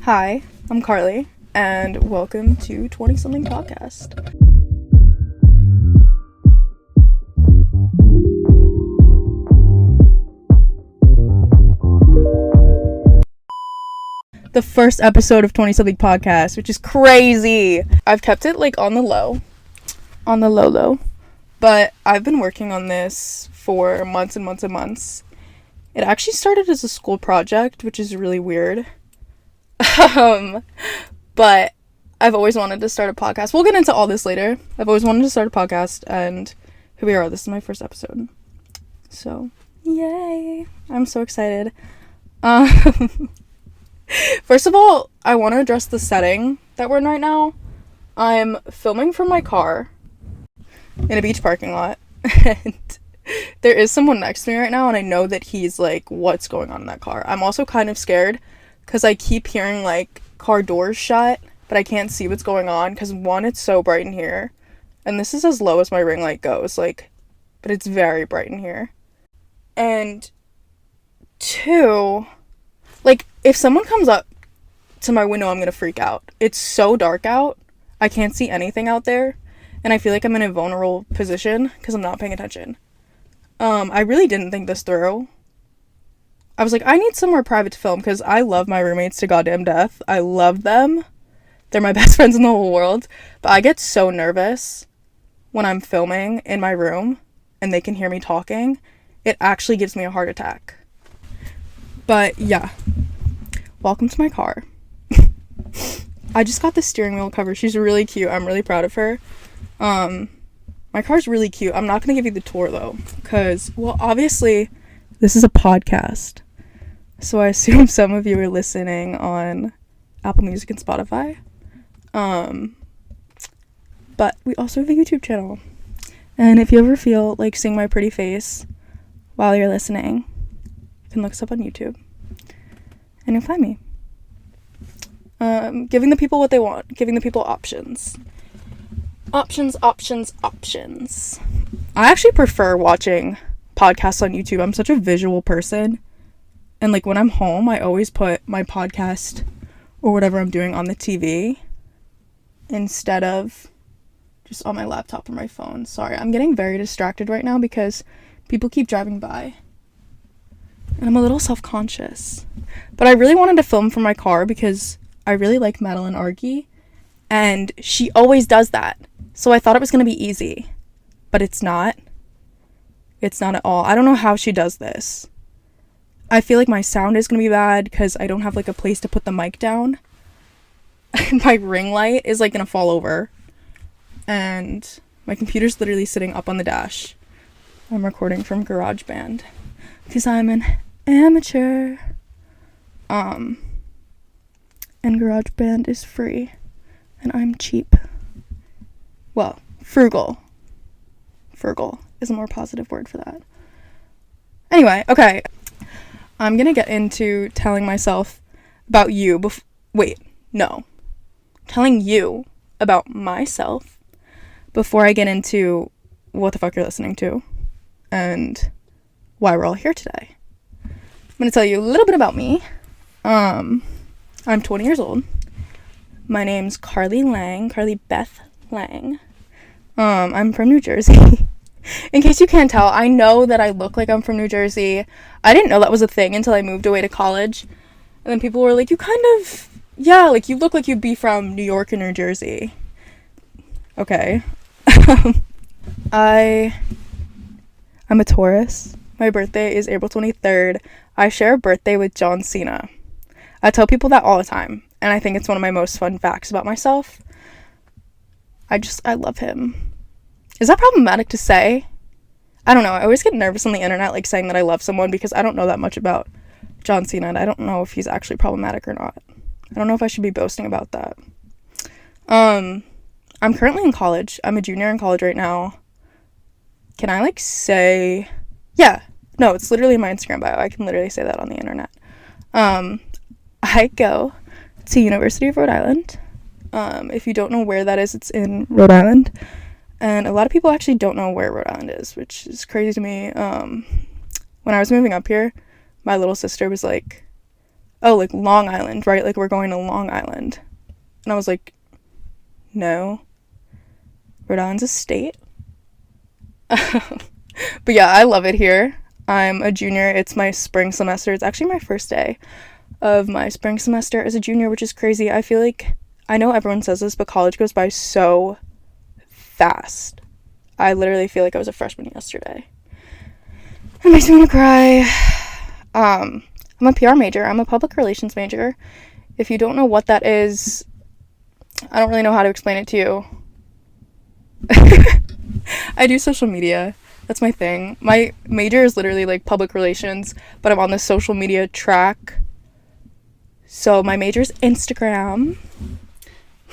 Hi, I'm Carly, and welcome to 20-something podcast. The first episode of 20-something podcast, which is crazy. I've kept it like on the low, but I've been working on this for months and months and months. It actually started as a school project, which is really weird. But I've always wanted to start a podcast. We'll get into all this later. I've always wanted to start a podcast, and here we are. This is my first episode. So, yay. I'm so excited. First of all, I want to address the setting that we're in right now. I'm filming from my car in a beach parking lot, and there is someone next to me right now, and I know that he's like, what's going on in that car? I'm also kind of scared because I keep hearing like car doors shut, but I can't see what's going on because one, it's so bright in here, and this is as low as my ring light goes, like, but it's very bright in here. And two, like, if someone comes up to my window, I'm gonna freak out. It's so dark out, I can't see anything out there, and I feel like I'm in a vulnerable position because I'm not paying attention. I really didn't think this through. I was like, I need somewhere private to film because I love my roommates to goddamn death. I love them. They're my best friends in the whole world. But I get so nervous when I'm filming in my room and they can hear me talking. It actually gives me a heart attack. But yeah, welcome to my car. I just got the steering wheel cover. She's really cute. I'm really proud of her. My car's really cute. I'm not going to give you the tour though because, well, obviously this is a podcast. So I assume some of you are listening on Apple Music and Spotify. But we also have a YouTube channel. And if you ever feel like seeing my pretty face while you're listening, you can look us up on YouTube. And you'll find me. Giving the people what they want. Giving the people options. Options. I actually prefer watching podcasts on YouTube. I'm such a visual person. And like when I'm home, I always put my podcast or whatever I'm doing on the TV instead of just on my laptop or my phone. Sorry, I'm getting very distracted right now because people keep driving by. And I'm a little self-conscious. But I really wanted to film from my car because I really like Madeline Argy. And she always does that. So I thought it was going to be easy. But it's not. It's not at all. I don't know how she does this. I feel like my sound is going to be bad because I don't have like a place to put the mic down. My ring light is like going to fall over. And my computer's literally sitting up on the dash. I'm recording from GarageBand because I'm an amateur. And GarageBand is free. And I'm cheap. Well, frugal. Frugal is a more positive word for that. Anyway, okay. I'm gonna get into telling myself about you telling you about myself before I get into what the fuck you're listening to and why we're all here today. I'm gonna tell you a little bit about me. I'm 20 years old. My name's Carly Beth Lang. I'm from New Jersey. In case you can't tell, I know that I look like I'm from New Jersey. I didn't know that was a thing until I moved away to college. And then people were like, you look like you'd be from New York or New Jersey. Okay. I'm a Taurus. My birthday is April 23rd. I share a birthday with John Cena. I tell people that all the time. And I think it's one of my most fun facts about myself. I love him. Is that problematic to say? I don't know. I always get nervous on the internet, like, saying that I love someone because I don't know that much about John Cena, and I don't know if he's actually problematic or not. I don't know if I should be boasting about that. I'm currently in college. I'm a junior in college right now. Can I, like, say... Yeah. No, it's literally my Instagram bio. I can literally say that on the internet. I go to University of Rhode Island. If you don't know where that is, it's in Rhode Island. And a lot of people actually don't know where Rhode Island is, which is crazy to me. When I was moving up here, my little sister was like, oh, like Long Island, right? Like we're going to Long Island. And I was like, no. Rhode Island's a state. But yeah, I love it here. I'm a junior. It's my spring semester. It's actually my first day of my spring semester as a junior, which is crazy. I feel like, I know everyone says this, but college goes by so fast. I literally feel like I was a freshman yesterday. It makes me want to cry. I'm a PR major. I'm a public relations major. If you don't know what that is, I don't really know how to explain it to you. I do social media. That's my thing. My major is literally like public relations, but I'm on the social media track. So my major is Instagram.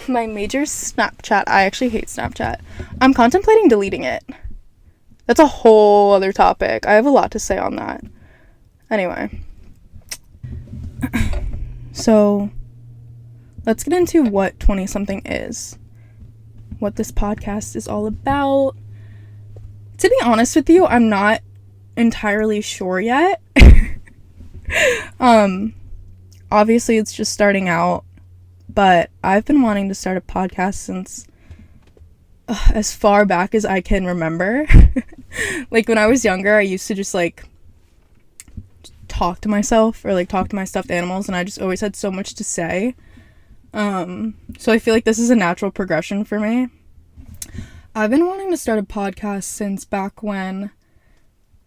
My major is Snapchat. I actually hate Snapchat. I'm contemplating deleting it. That's a whole other topic. I have a lot to say on that. Anyway. So, let's get into what 20-something is. What this podcast is all about. To be honest with you, I'm not entirely sure yet. Obviously it's just starting out, but I've been wanting to start a podcast since as far back as I can remember. Like when I was younger, I used to just like talk to myself or like talk to my stuffed animals, and I just always had so much to say. So I feel like this is a natural progression for me. I've been wanting to start a podcast since back when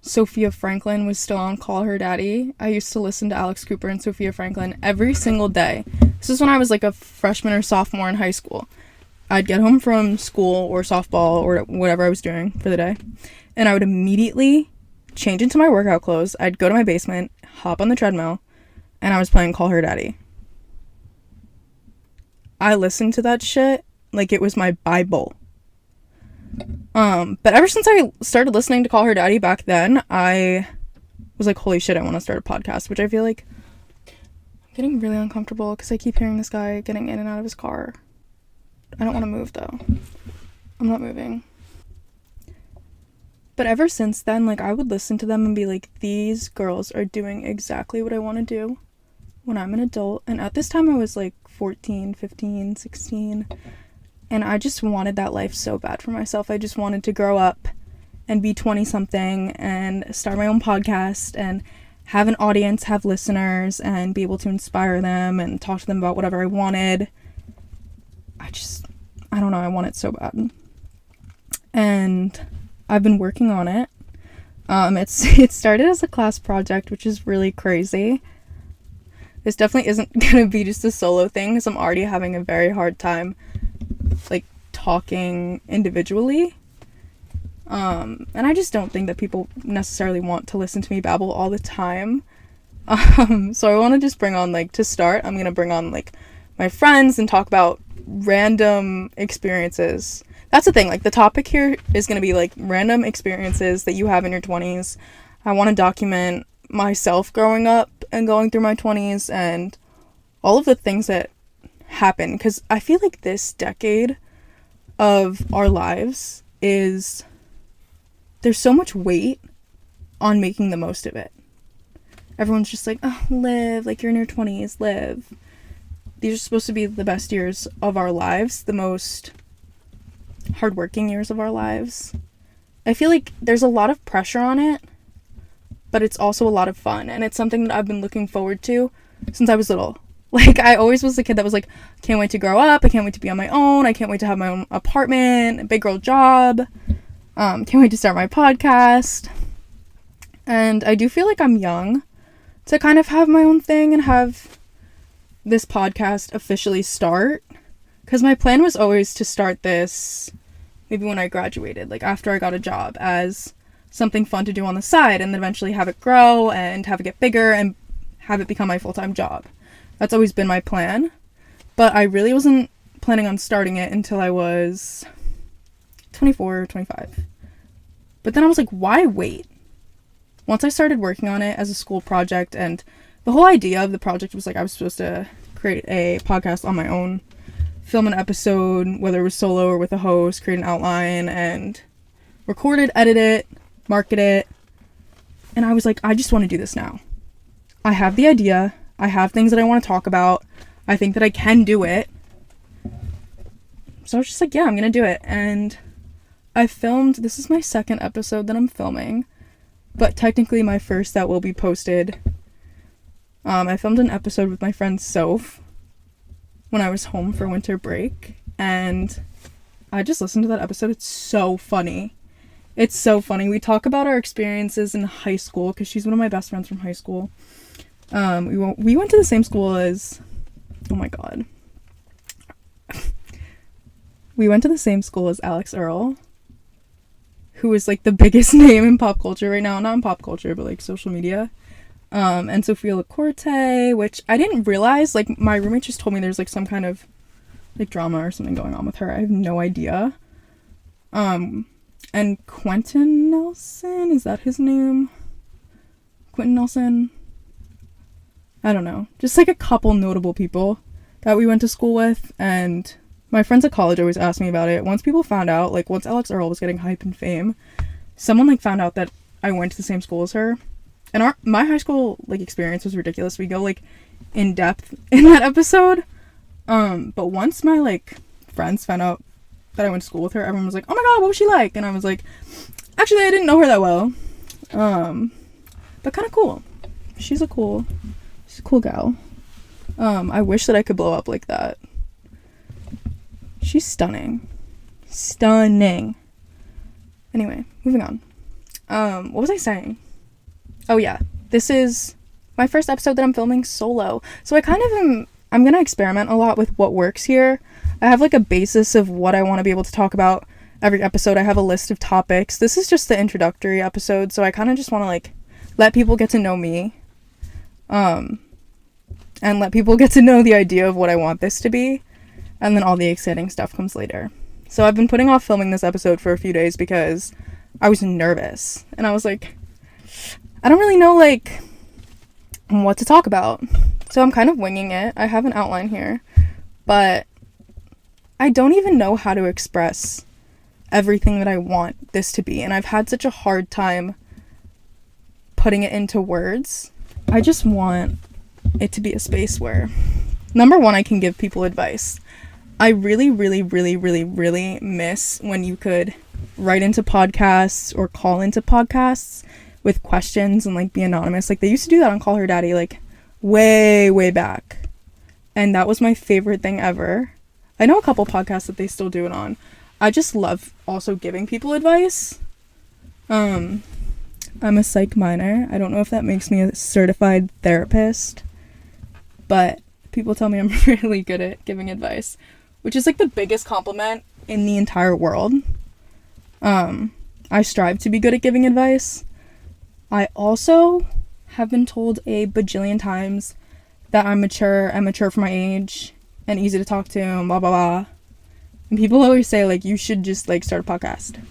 Sophia Franklin was still on Call Her Daddy. I used to listen to Alex Cooper and Sophia Franklin every single day. This is when I was like a freshman or sophomore in high school. I'd get home from school or softball or whatever I was doing for the day, and I would immediately change into my workout clothes. I'd go to my basement, hop on the treadmill, and I was playing Call Her Daddy. I listened to that shit like it was my Bible. But ever since I started listening to Call Her Daddy back then, I was like, holy shit, I want to start a podcast, which I feel like I'm getting really uncomfortable because I keep hearing this guy getting in and out of his car. I don't want to move though. I'm not moving. But ever since then, like, I would listen to them and be like, these girls are doing exactly what I want to do when I'm an adult. And at this time I was like 14, 15, 16. And I just wanted that life so bad for myself. I just wanted to grow up and be 20-something and start my own podcast and have an audience, have listeners, and be able to inspire them and talk to them about whatever I wanted. I don't know, I want it so bad. And I've been working on it. It started as a class project, which is really crazy. This definitely isn't gonna be just a solo thing, because I'm already having a very hard time like talking individually, and I just don't think that people necessarily want to listen to me babble all the time. So I want to just bring on, like, to start, I'm gonna bring on like my friends and talk about random experiences. That's the thing, like the topic here is gonna be like random experiences that you have in your 20s. I want to document myself growing up and going through my 20s and all of the things that happen, because I feel like this decade of our lives there's so much weight on making the most of it. Everyone's just like, oh, live, like you're in your 20s, live. These are supposed to be the best years of our lives, the most hardworking years of our lives. I feel like there's a lot of pressure on it, but it's also a lot of fun, and it's something that I've been looking forward to since I was little. Like, I always was the kid that was like, can't wait to grow up, I can't wait to be on my own, I can't wait to have my own apartment, a big girl job, can't wait to start my podcast. And I do feel like I'm young to kind of have my own thing and have this podcast officially start, because my plan was always to start this maybe when I graduated, like after I got a job, as something fun to do on the side, and then eventually have it grow and have it get bigger and have it become my full-time job. That's always been my plan, but I really wasn't planning on starting it until I was 24 or 25. But then I was like, why wait? Once I started working on it as a school project, and the whole idea of the project was like I was supposed to create a podcast on my own, film an episode, whether it was solo or with a host, create an outline, and record it, edit it, market it. And I was like, I just want to do this now. I have the idea. I have things that I want to talk about. I think that I can do it. So I was just like, yeah, I'm gonna do it. And I filmed, this is my second episode that I'm filming, but technically my first that will be posted. I filmed an episode with my friend Soph when I was home for winter break, and I just listened to that episode. It's so funny. It's so funny. We talk about our experiences in high school, because she's one of my best friends from high school. We went to the same school as, oh my god. We went to the same school as Alex Earl, who is like the biggest name in pop culture right now. Not in pop culture, but like social media. And Sophia LaCourte, which I didn't realize. Like, my roommate just told me there's like some kind of like drama or something going on with her. I have no idea. And Quentin Nelson, is that his name? Quentin Nelson? I don't know. Just like a couple notable people that we went to school with, and my friends at college always ask me about it. Once people found out, like once Alex Earl was getting hype and fame, someone like found out that I went to the same school as her. And my high school like experience was ridiculous. We go like in depth in that episode. But once my like friends found out that I went to school with her, everyone was like, "Oh my god, what was she like?" And I was like, "Actually, I didn't know her that well." But kind of cool. She's a cool gal. I wish that I could blow up like that. She's stunning. Stunning. Anyway, moving on. What was I saying? Oh yeah, this is my first episode that I'm filming solo. So I'm gonna experiment a lot with what works here. I have like a basis of what I want to be able to talk about every episode. I have a list of topics. This is just the introductory episode, so I kind of just want to like let people get to know me. And let people get to know the idea of what I want this to be. And then all the exciting stuff comes later. So I've been putting off filming this episode for a few days because I was nervous. And I was like, I don't really know, like, what to talk about. So I'm kind of winging it. I have an outline here. But I don't even know how to express everything that I want this to be. And I've had such a hard time putting it into words. I just want it to be a space where, number one, I can give people advice. I really, really, really, really, really miss when you could write into podcasts or call into podcasts with questions and like be anonymous. Like they used to do that on Call Her Daddy, like way, way back. And that was my favorite thing ever. I know a couple podcasts that they still do it on. I just love also giving people advice. I'm a psych minor. I don't know if that makes me a certified therapist, but people tell me I'm really good at giving advice, which is like the biggest compliment in the entire world. I strive to be good at giving advice. I also have been told a bajillion times that I'm mature for my age, and easy to talk to, and blah, blah, blah. And people always say, like, you should just, like, start a podcast.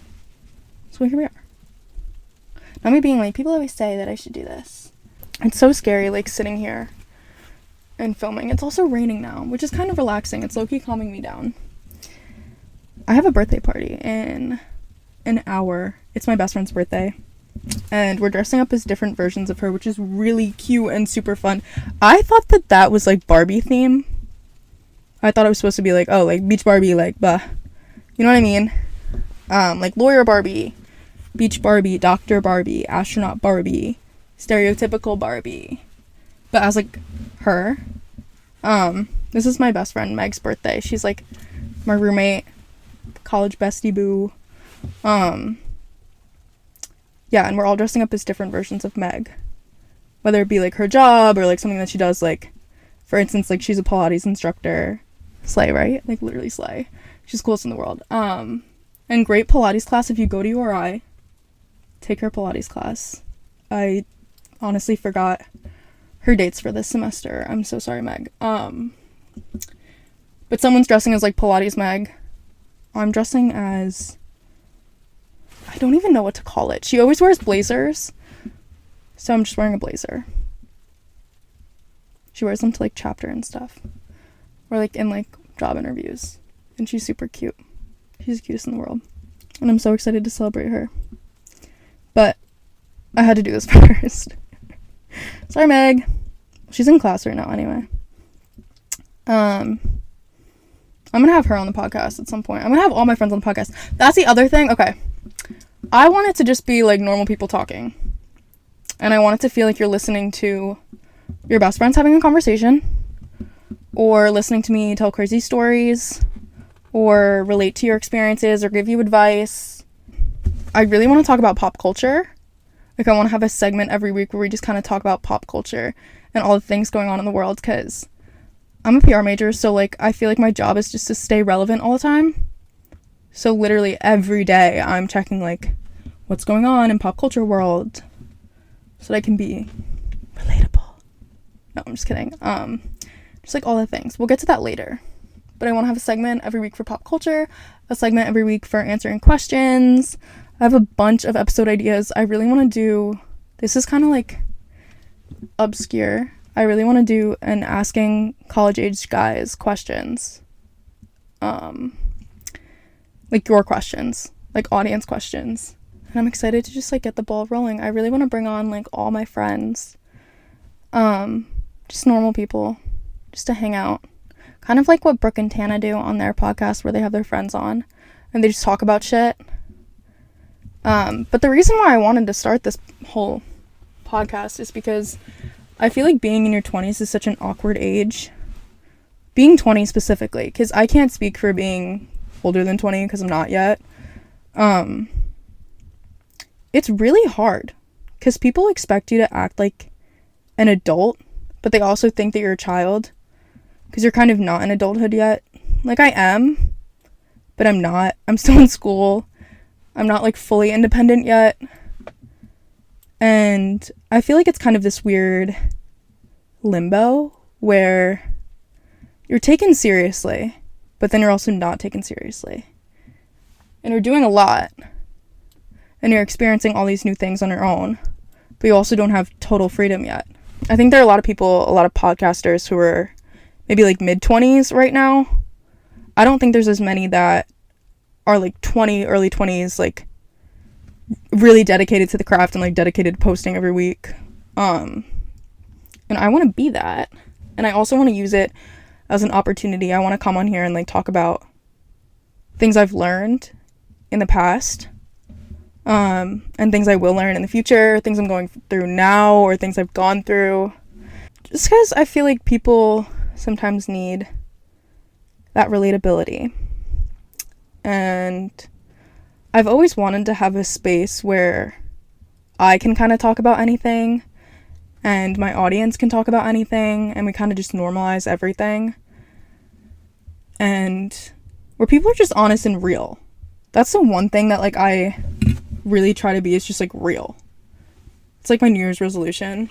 So here we are. Not me being like, people always say that I should do this. It's so scary, like, sitting here and filming. It's also raining now, which is kind of relaxing. It's low-key calming me down. I have a birthday party in an hour. It's my best friend's birthday. And we're dressing up as different versions of her, which is really cute and super fun. I thought that was, like, Barbie theme. I thought it was supposed to be, like, oh, like, Beach Barbie, like, bah. You know what I mean? Like, Lawyer Barbie, Beach Barbie, Doctor Barbie, Astronaut Barbie, Stereotypical Barbie. But as, like, her. This is my best friend, Meg's birthday. She's, like, my roommate, college bestie boo. Yeah, and we're all dressing up as different versions of Meg. Whether it be, like, her job or, like, something that she does, like, for instance, like, she's a Pilates instructor. Slay, right? Like, literally slay. She's the coolest in the world. And great Pilates class. If you go to URI, take her Pilates class. I honestly forgot her dates for this semester. I'm so sorry, Meg. But someone's dressing as, like, Pilates Meg. I'm dressing as, I don't even know what to call it. She always wears blazers, so I'm just wearing a blazer. She wears them to, like, chapter and stuff, or, like, in, like, job interviews, and she's super cute. She's the cutest in the world, and I'm so excited to celebrate her. But I had to do this first. Sorry, Meg. She's in class right now anyway. I'm gonna have her on the podcast at some point. I'm gonna have all my friends on the podcast. That's the other thing. Okay, I want it to just be like normal people talking, and I want it to feel like you're listening to your best friends having a conversation, or listening to me tell crazy stories, or relate to your experiences, or give you advice. I really want to talk about pop culture. Like, I want to have a segment every week where we just kind of talk about pop culture and all the things going on in the world, because I'm a PR major, so, like, I feel like my job is just to stay relevant all the time. So, literally, every day, I'm checking, like, what's going on in pop culture world so that I can be relatable. No, I'm just kidding. Just, like, all the things. We'll get to that later. But I want to have a segment every week for pop culture, a segment every week for answering questions. I have a bunch of episode ideas. I really want to do... This is kind of, like, obscure. I really want to do an asking college-age guys questions. Like, your questions. Like, audience questions. And I'm excited to just, like, get the ball rolling. I really want to bring on, like, all my friends. Just normal people. Just to hang out. Kind of like what Brooke and Tana do on their podcast, where they have their friends on. And they just talk about shit. But the reason why I wanted to start this whole podcast is because I feel like being in your 20s is such an awkward age. Being 20 specifically, because I can't speak for being older than 20 because I'm not yet. It's really hard because people expect you to act like an adult, but they also think that you're a child because you're kind of not in adulthood yet. Like, I am, but I'm not. I'm still in school. I'm not, like, fully independent yet. And I feel like it's kind of this weird limbo where you're taken seriously, but then you're also not taken seriously. And you're doing a lot. And you're experiencing all these new things on your own, but you also don't have total freedom yet. I think there are a lot of people, a lot of podcasters who are maybe, like, mid-20s right now. I don't think there's as many that are, like, 20, early 20s, like, really dedicated to the craft and, like, dedicated to posting every week. And I want to be that. And I also want to use it as an opportunity. I want to come on here and, like, talk about things I've learned in the past, and things I will learn in the future, things I'm going through now, or things I've gone through. Just because I feel like people sometimes need that relatability. And I've always wanted to have a space where I can kind of talk about anything, and my audience can talk about anything, and we kind of just normalize everything. And where people are just honest and real. That's the one thing that, like, I really try to be, is just, like, real. It's like my New Year's resolution.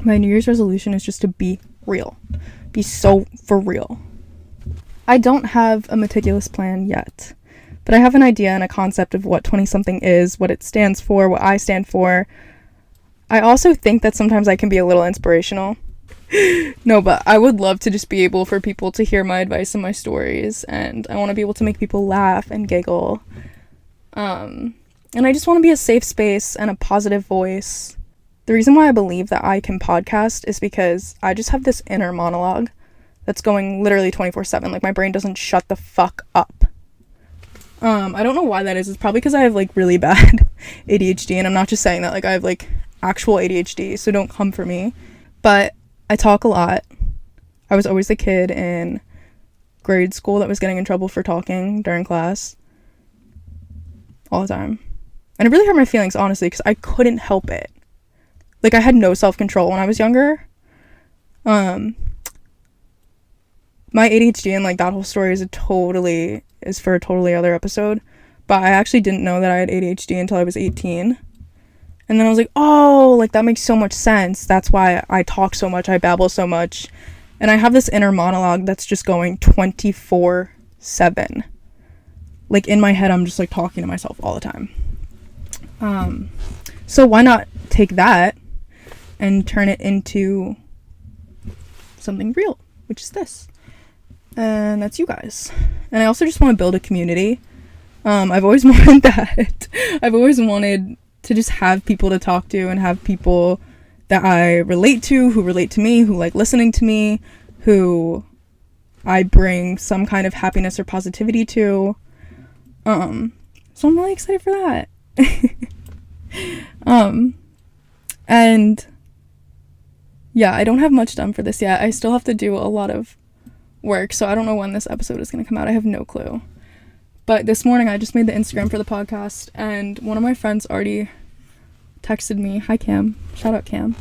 My New Year's resolution is just to be real. Be so for real. I don't have a meticulous plan yet, but I have an idea and a concept of what 20-something is, what it stands for, what I stand for. I also think that sometimes I can be a little inspirational. No, but I would love to just be able for people to hear my advice and my stories, and I want to be able to make people laugh and giggle. And I just want to be a safe space and a positive voice. The reason why I believe that I can podcast is because I just have this inner monologue that's going literally 24/7. Like, my brain doesn't shut the fuck up. I don't know why that is. It's probably because I have, like, really bad ADHD, and I'm not just saying that. Like, I have, like, actual ADHD, so don't come for me. But I talk a lot. I was always the kid in grade school that was getting in trouble for talking during class. All the time. And it really hurt my feelings, honestly, because I couldn't help it. Like, I had no self-control when I was younger. My ADHD and, like, that whole story is for a totally other episode. But I actually didn't know that I had ADHD until I was 18. And then I was like, oh, like, that makes so much sense. That's why I talk so much, I babble so much. And I have this inner monologue that's just going 24/7. Like, in my head, I'm just, like, talking to myself all the time. So why not take that and turn it into something real, which is this. And that's you guys. And I also just want to build a community. I've always wanted that. I've always wanted to just have people to talk to and have people that I relate to, who relate to me, who like listening to me, who I bring some kind of happiness or positivity to. So I'm really excited for that. And yeah, I don't have much done for this yet. I still have to do a lot of work, so I don't know when this episode is going to come out. I have no clue. But this morning I just made the Instagram for the podcast, and one of my friends already texted me, hi Cam, shout out Cam,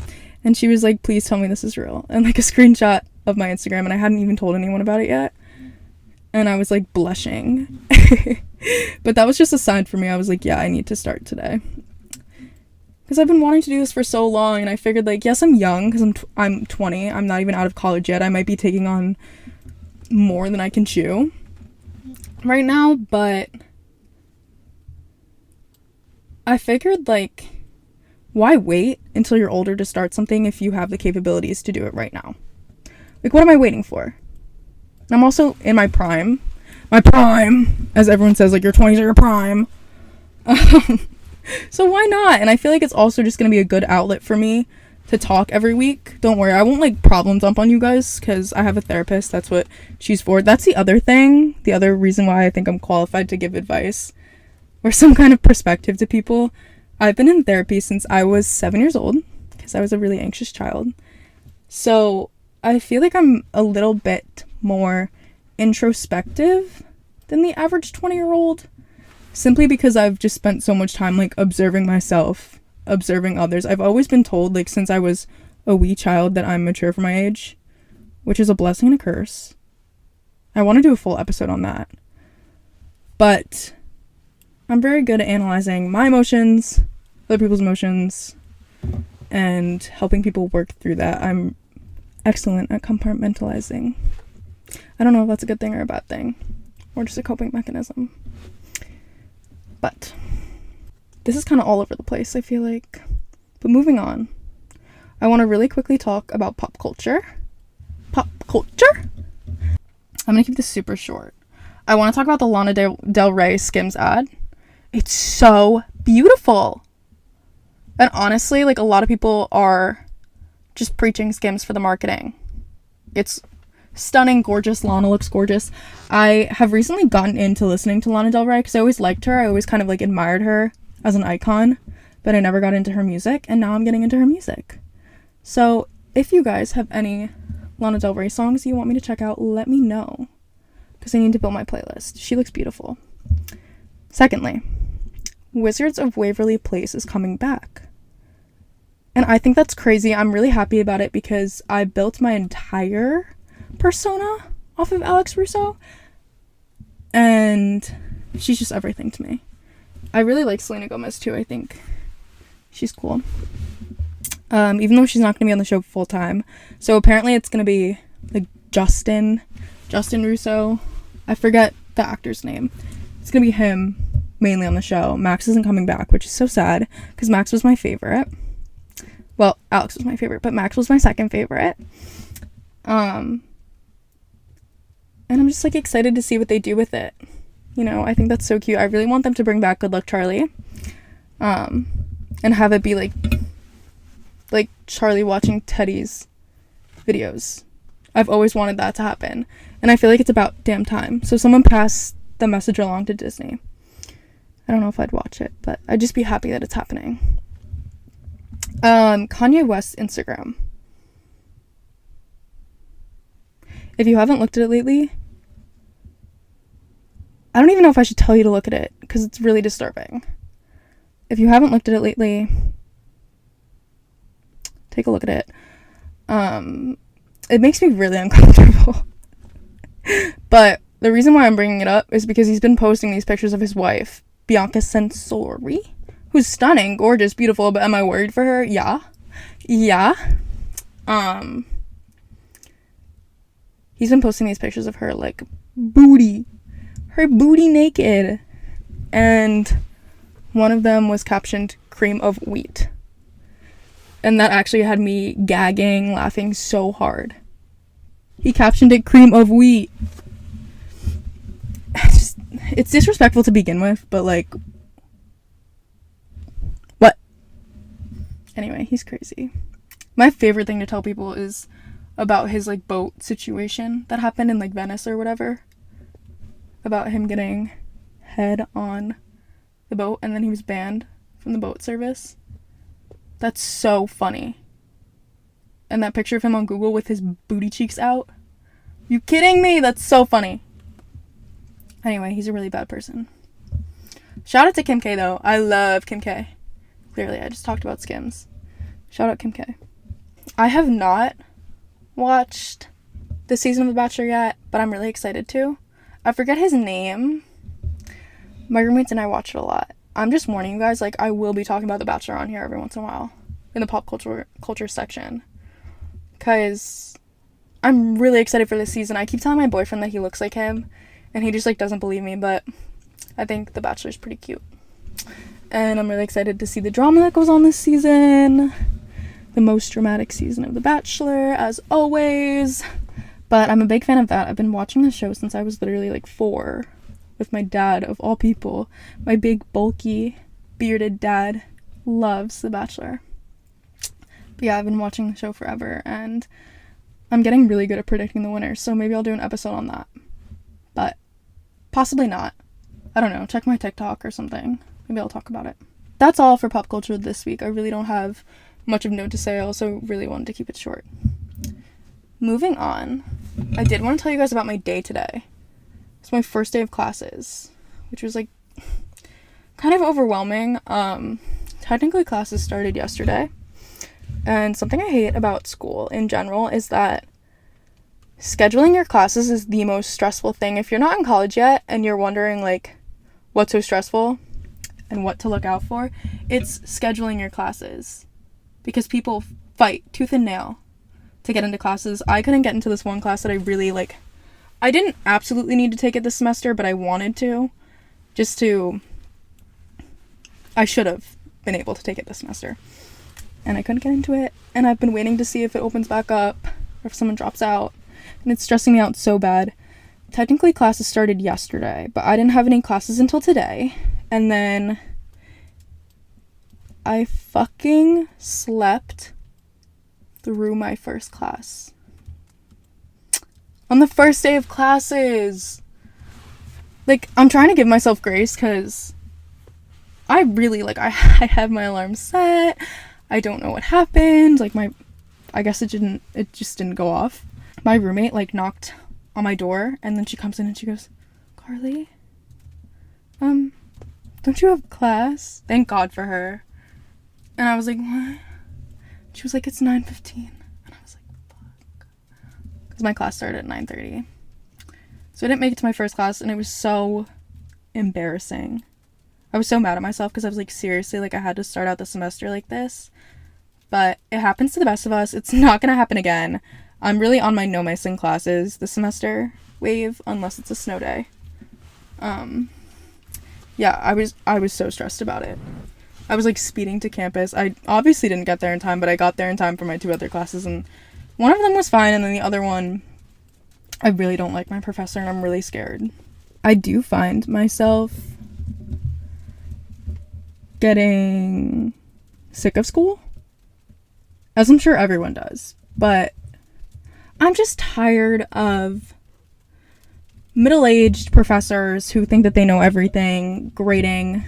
and she was like, please tell me this is real, and like a screenshot of my Instagram, and I hadn't even told anyone about it yet, and I was like blushing. But that was just a sign for me. I was like, yeah, I need to start today, because I've been wanting to do this for so long, and I figured like, yes, I'm young because I'm 20, I'm not even out of college yet, I might be taking on more than I can chew right now, but I figured like, why wait until you're older to start something if you have the capabilities to do it right now? Like, what am I waiting for? I'm also in my prime, as everyone says, like, your 20s are your prime. So why not? And I feel like it's also just gonna be a good outlet for me to talk every week. Don't worry, I won't like problem dump on you guys, because I have a therapist. That's what she's for. That's the other thing, the other reason why I think I'm qualified to give advice or some kind of perspective to people. I've been in therapy since I was 7 years old, because I was a really anxious child. So I feel like I'm a little bit more introspective than the average 20-year-old, simply because I've just spent so much time like observing myself, observing others. I've always been told, like, since I was a wee child, that I'm mature for my age, which is a blessing and a curse. I want to do a full episode on that. But I'm very good at analyzing my emotions, other people's emotions, and helping people work through that. I'm excellent at compartmentalizing. I don't know if that's a good thing or a bad thing, or just a coping mechanism. But this is kind of all over the place, I feel like. But moving on, I want to really quickly talk about pop culture. Pop culture? I'm going to keep this super short. I want to talk about the Lana Del Rey Skims ad. It's so beautiful. And honestly, like, a lot of people are just preaching Skims for the marketing. It's stunning, gorgeous. Lana looks gorgeous. I have recently gotten into listening to Lana Del Rey because I always liked her. I always kind of like admired her as an icon, but I never got into her music, and now I'm getting into her music. So if you guys have any Lana Del Rey songs you want me to check out, let me know, because I need to build my playlist. She looks beautiful. Secondly, Wizards of Waverly Place is coming back. And I think that's crazy. I'm really happy about it because I built my entire persona off of Alex Russo. And she's just everything to me. I really like Selena Gomez too. I think she's cool. Even though she's not going to be on the show full time. So apparently it's going to be like Justin Russo. I forget the actor's name. It's going to be him mainly on the show. Max isn't coming back, which is so sad because Max was my favorite. Well, Alex was my favorite, but Max was my second favorite. And I'm just like excited to see what they do with it. You know, I think that's so cute. I really want them to bring back Good Luck Charlie. And have it be like Charlie watching Teddy's videos. I've always wanted that to happen. And I feel like it's about damn time. So someone pass the message along to Disney. I don't know if I'd watch it, but I'd just be happy that it's happening. Kanye West's Instagram. If you haven't looked at it lately, I don't even know if I should tell you to look at it because it's really disturbing. If you haven't looked at it lately, take a look at it. It makes me really uncomfortable. But the reason why I'm bringing it up is because he's been posting these pictures of his wife, Bianca Censori, who's stunning, gorgeous, beautiful, but am I worried for her? Yeah. He's been posting these pictures of her, like, her booty naked. And one of them was captioned, cream of wheat. And that actually had me gagging, laughing so hard. He captioned it cream of wheat. It's disrespectful to begin with, but like, what? Anyway, he's crazy. My favorite thing to tell people is about his, like, boat situation that happened in, like, Venice or whatever. About him getting head on the boat and then he was banned from the boat service. That's so funny. And that picture of him on Google with his booty cheeks out. You kidding me? That's so funny. Anyway, he's a really bad person. Shout out to Kim K, though. I love Kim K. Clearly, I just talked about Skims. Shout out Kim K. I have not watched this season of The Bachelor yet, but I'm really excited to. I forget his name. My roommates and I watch it a lot. I'm just warning you guys, like, I will be talking about The Bachelor on here every once in a while in the pop culture section, because I'm really excited for this season. I keep telling my boyfriend that he looks like him, and he just, like, doesn't believe me, but I think The Bachelor's pretty cute. And I'm really excited to see the drama that goes on this season. The most dramatic season of The Bachelor, as always. But I'm a big fan of that. I've been watching the show since I was literally, like, 4. With my dad, of all people. My big, bulky, bearded dad loves The Bachelor. But yeah, I've been watching the show forever, and I'm getting really good at predicting the winner, so maybe I'll do an episode on that. But possibly not. I don't know, check my TikTok or something. Maybe I'll talk about it. That's all for pop culture this week. I really don't have much of note to say. I also really wanted to keep it short. Moving on, I did want to tell you guys about my day today. It's my first day of classes, which was, like, kind of overwhelming. Technically classes started yesterday, and something I hate about school in general is that scheduling your classes is the most stressful thing. If you're not in college yet and you're wondering, like, what's so stressful and what to look out for, it's scheduling your classes, because people fight tooth and nail to get into classes. I couldn't get into this one class that I really, like, I didn't absolutely need to take it this semester, but I wanted to, I should have been able to take it this semester, and I couldn't get into it, and I've been waiting to see if it opens back up, or if someone drops out, and it's stressing me out so bad. Technically, classes started yesterday, but I didn't have any classes until today, and then I fucking slept through my first class. On the first day of classes. Like, I'm trying to give myself grace, because I really, like, I had my alarm set. I don't know what happened. Like, I guess it just didn't go off. My roommate, like, knocked on my door, and then she comes in and she goes, "Carly, don't you have class?" Thank God for her. And I was like, "What?" She was like, "It's 9:15. And I was like, fuck. Because my class started at 9:30. So I didn't make it to my first class, and it was so embarrassing. I was so mad at myself, because I was like, seriously, like, I had to start out the semester like this. But it happens to the best of us. It's not going to happen again. I'm really on my no missing classes this semester wave, unless it's a snow day. Yeah, I was so stressed about it. I was, like, speeding to campus. I obviously didn't get there in time, but I got there in time for my 2 other classes, and one of them was fine, and then the other one, I really don't like my professor, and I'm really scared. I do find myself getting sick of school, as I'm sure everyone does, but I'm just tired of middle-aged professors who think that they know everything, grading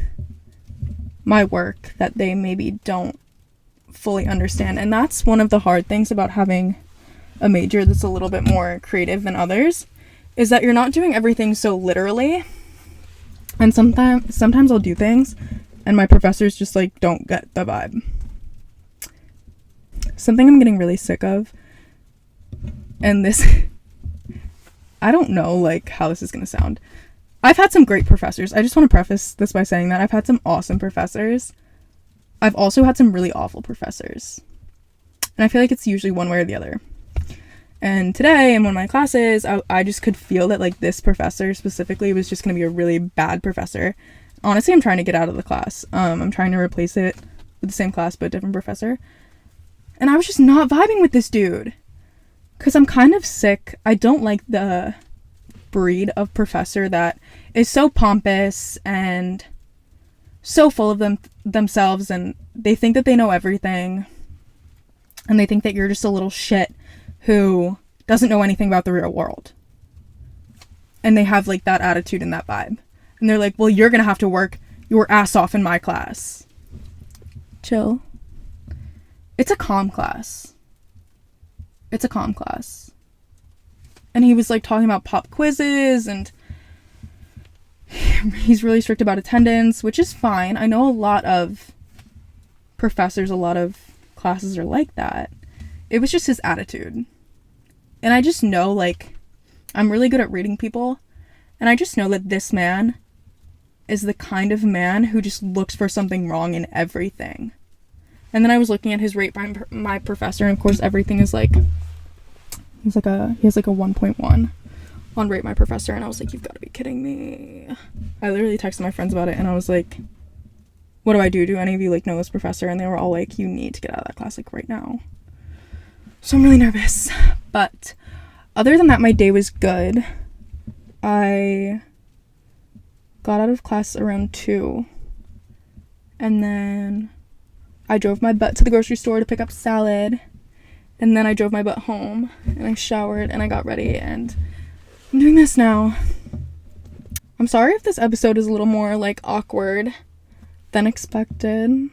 my work that they maybe don't fully understand. And that's one of the hard things about having a major that's a little bit more creative than others, is that you're not doing everything so literally. And sometimes I'll do things and my professors just, like, don't get the vibe. Something I'm getting really sick of, and this I don't know, like, how this is gonna sound. I've had some great professors. I just want to preface this by saying that I've had some awesome professors. I've also had some really awful professors. And I feel like it's usually one way or the other. And today, in one of my classes, I just could feel that, like, this professor specifically was just going to be a really bad professor. Honestly, I'm trying to get out of the class. I'm trying to replace it with the same class, but a different professor. And I was just not vibing with this dude. Because I'm kind of sick. I don't like the breed of professor that is so pompous and so full of themselves, and they think that they know everything. and they think that you're just a little shit who doesn't know anything about the real world. And they have like that attitude and that vibe. And they're like, well, you're gonna have to work your ass off in my class. Chill. It's a comm class. It's a comm class. And he was like talking about pop quizzes, and he's really strict about attendance, which is fine. I know a lot of professors, a lot of classes are like that. It was just his attitude. And I just know, like, I'm really good at reading people, and I just know that this man is the kind of man who just looks for something wrong in everything. And then I was looking at his rate by my professor, and of course everything is like, he has like a 1.1 on rate my professor, and I was like, you've got to be kidding me. I literally texted my friends about it, and I was like, what do I do? Do any of you like know this professor? And they were all like, you need to get out of that class like right now. So I'm really nervous. But other than that, my day was good. I got out of class around 2, and then I drove my butt to the grocery store to pick up salad, and then I drove my butt home, and I showered, and I got ready, and I'm doing this now. I'm sorry if this episode is a little more like awkward than expected.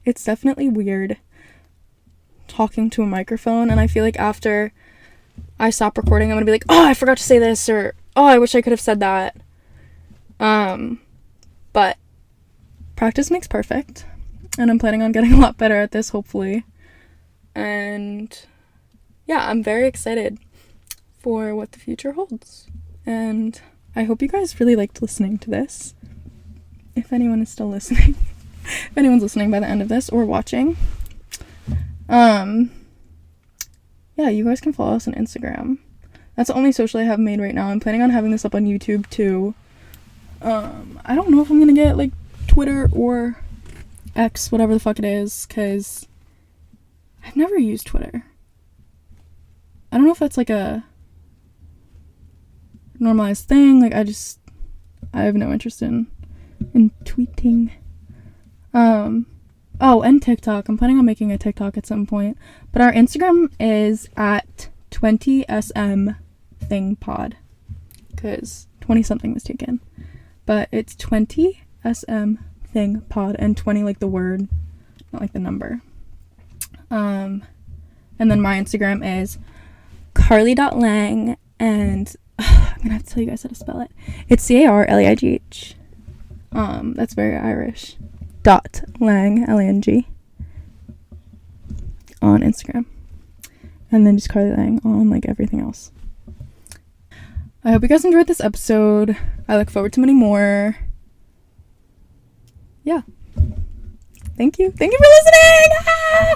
It's definitely weird talking to a microphone, and I feel like after I stop recording, I'm gonna be like, oh, I forgot to say this, or oh, I wish I could have said that. But practice makes perfect, and I'm planning on getting a lot better at this, hopefully. And yeah, I'm very excited for what the future holds, and I hope you guys really liked listening to this. If anyone is still listening, if anyone's listening by the end of this or watching, yeah, you guys can follow us on Instagram. That's the only social I have made right now. I'm planning on having this up on YouTube too. I don't know if I'm gonna get like Twitter or X, whatever the fuck it is, because I've never used Twitter. I don't know if that's like a normalized thing. Like, I have no interest in tweeting. Oh, and TikTok. I'm planning on making a TikTok at some point. But our Instagram is at 20smthingpod. Because 20 something was taken. But it's 20smthingpod. And 20 like the word, not like the number. And then my Instagram is carly.lang. And I'm gonna have to tell you guys how to spell it. It's CARLEIGH. That's very Irish. .lang, L-A-N-G, on Instagram. And then just Carly Lang on like everything else. I hope you guys enjoyed this episode. I look forward to many more. Yeah. Thank you. Thank you for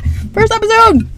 listening! First episode!